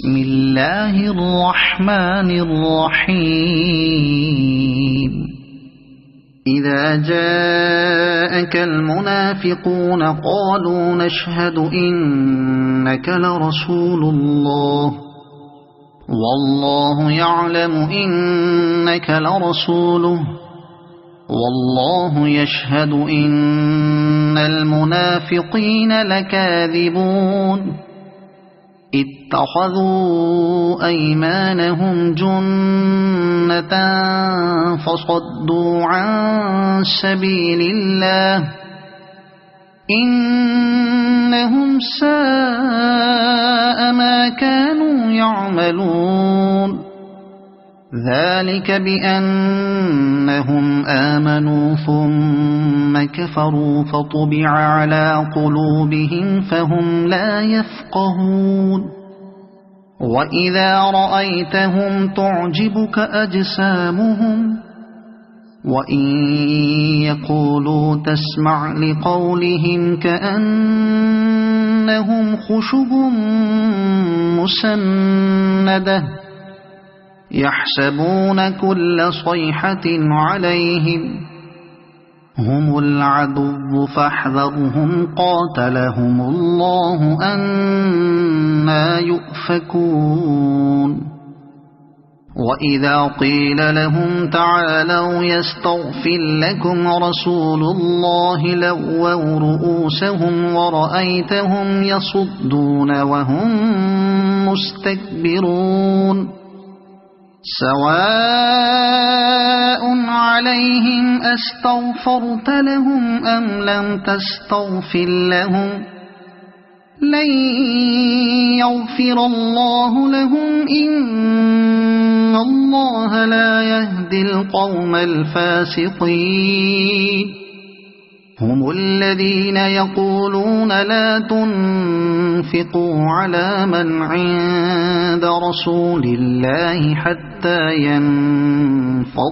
بسم الله الرحمن الرحيم إذا جاءك المنافقون قالوا نشهد إنك لرسول الله والله يعلم إنك لرسوله والله يشهد إن المنافقين لكاذبون اتخذوا أيمانهم جنة فصدوا عن سبيل الله إنهم ساء ما كانوا يعملون ذلك بأنهم آمنوا ثم كفروا فطبع على قلوبهم فهم لا يفقهون وإذا رأيتهم تعجبك أجسامهم وإن يقولوا تسمع لقولهم كأنهم خشب مسندة يحسبون كل صيحة عليهم هم العدو فاحذرهم قاتلهم الله أنى يؤفكون وإذا قيل لهم تعالوا يستغفر لكم رسول الله لووا رؤوسهم ورأيتهم يصدون وهم مستكبرون سواء عليهم أستغفرت لهم أم لم تستغفر لهم لن يغفر الله لهم إن الله لا يهدي القوم الفاسقين هم الذين يقولون لا تنفقوا على من عند رسول الله حتى ينفضوا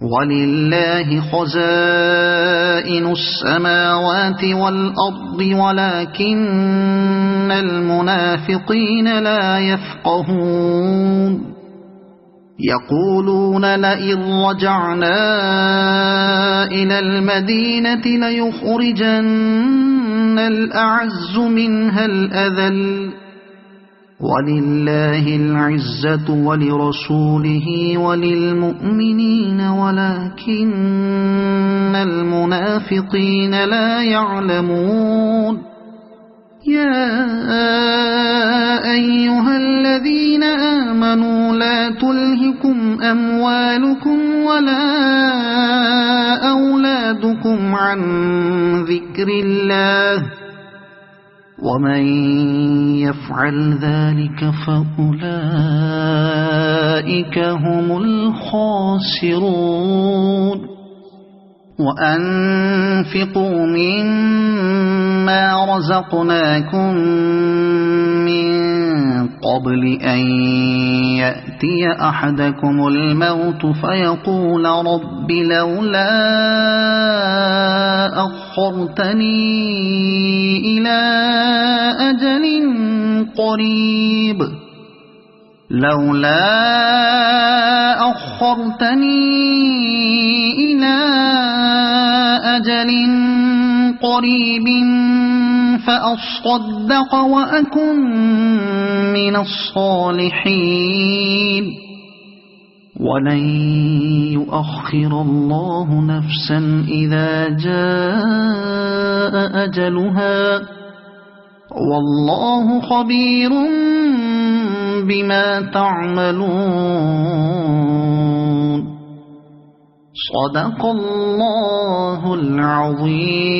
ولله خزائن السماوات والأرض ولكن المنافقين لا يفقهون يقولون لئن رجعنا إلى المدينة ليخرجن الأعز منها الأذل ولله العزة ولرسوله وللمؤمنين ولكن المنافقين لا يعلمون يا أيها الذين آمنوا لا تلهكم أموالكم ولا أولادكم عن ذكر الله ومن يفعل ذلك فأولئك هم الخاسرون وأنفقوا مما رزقناكم من قبل أن يأتي أحدكم الموت فيقول رب لولا أخرتني إلى أجل قريب لولا أخرتني إلى أجل قريب فأصدق وأكن من الصالحين ولن يؤخر الله نفسا إذا جاء أجلها والله خبير بما تعملون صدق الله العظيم.